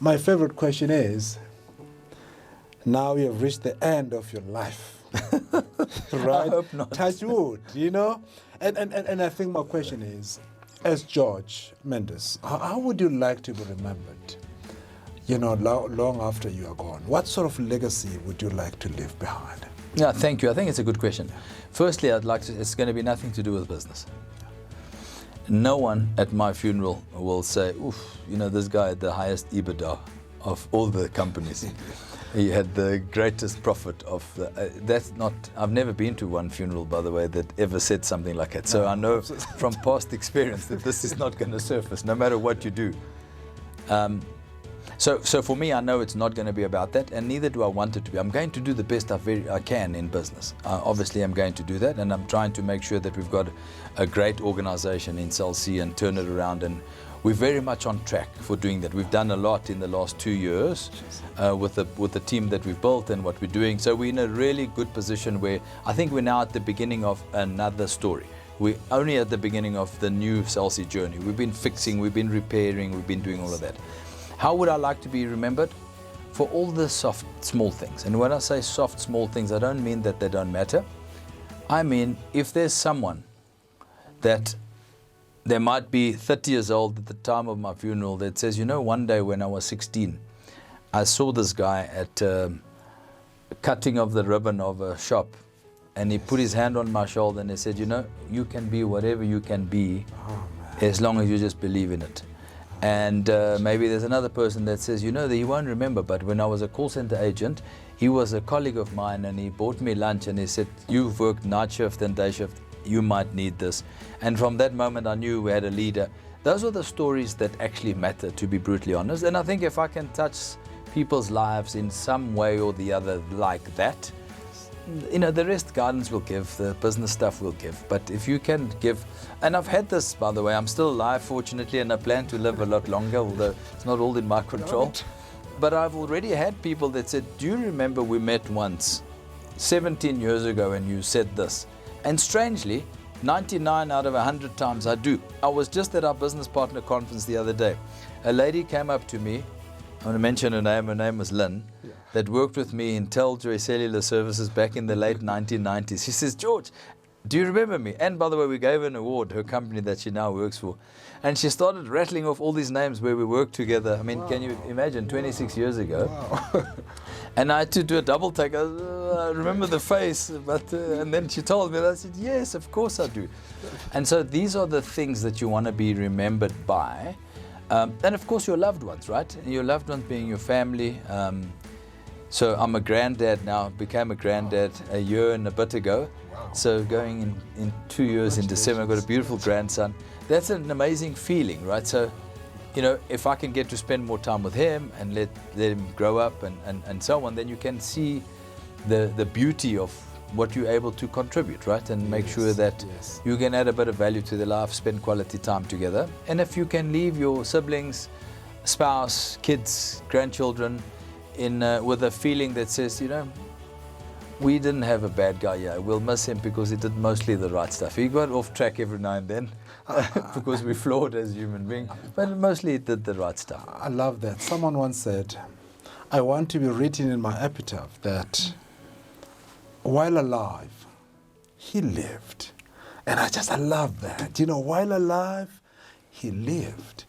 My favorite question is, now you have reached the end of your life. Right? I hope not. Touch wood, you know? And I think my question is, as Jorge Mendes, how would you like to be remembered, you know, long after you are gone? What sort of legacy would you like to leave behind? Yeah, thank you. I think it's a good question. Firstly, I'd like to, it's going to be nothing to do with business. No one at my funeral will say, oof, you know, this guy had the highest EBITDA of all the companies. He had the greatest profit of the, that's not, I've never been to one funeral, by the way, that ever said something like that. So I know from past experience that this is not going to surface, no matter what you do. So for me, I know it's not going to be about that, and neither do I want it to be. I'm going to do the best I can in business. Obviously, I'm going to do that, and I'm trying to make sure that we've got a great organization in Cell C and turn it around, and we're very much on track for doing that. We've done a lot in the last 2 years with the team that we've built and what we're doing. So we're in a really good position where I think we're now at the beginning of another story. We're only at the beginning of the new Cell C journey. We've been fixing, we've been repairing, we've been doing all of that. How would I like to be remembered? For all the soft, small things. And when I say soft, small things, I don't mean that they don't matter. I mean, if there's someone that they might be 30 years old at the time of my funeral that says, you know, one day when I was 16, I saw this guy at cutting of the ribbon of a shop, and he put his hand on my shoulder and he said, you know, you can be whatever you can be as long as you just believe in it. And maybe there's another person that says, you know, that you won't remember, but when I was a call center agent, he was a colleague of mine and he bought me lunch and he said, you've worked night shift and day shift, you might need this. And from that moment I knew we had a leader. Those are the stories that actually matter, to be brutally honest. And I think if I can touch people's lives in some way or the other like that, you know, the rest guidance will give, the business stuff will give. But if you can give, and I've had this, by the way, I'm still alive, fortunately, and I plan to live a lot longer, although it's not all in my control. But I've already had people that said, do you remember we met once 17 years ago and you said this? And strangely, 99 out of 100 times I do. I was just at our business partner conference the other day. A lady came up to me, I want to mention her name was Lynn, that worked with me in Telljoy Cellular Services back in the late 1990s. She says, George, do you remember me? And by the way, we gave her an award, her company that she now works for. And she started rattling off all these names where we worked together. I mean, can you imagine, 26 years ago? And I had to do a double take. I remember the face, but and then she told me, and I said, yes, of course I do. And so these are the things that you want to be remembered by. And of course your loved ones, right? Your loved ones being your family. So I'm a granddad now, became a granddad a year and a bit ago. So going in 2 years in December, I've got a beautiful grandson. That's an amazing feeling, right? So, you know, if I can get to spend more time with him and let him grow up and so on, then you can see the beauty of what you're able to contribute, right? And make sure that you can add a bit of value to their life, spend quality time together. And if you can leave your siblings, spouse, kids, grandchildren with a feeling that says, you know, we didn't have a bad guy here. We'll miss him because he did mostly the right stuff. He got off track every now and then because we're flawed as human beings, but mostly he did the right stuff. I love that. Someone once said, I want to be written in my epitaph that while alive, he lived. And I love that. You know, while alive, he lived.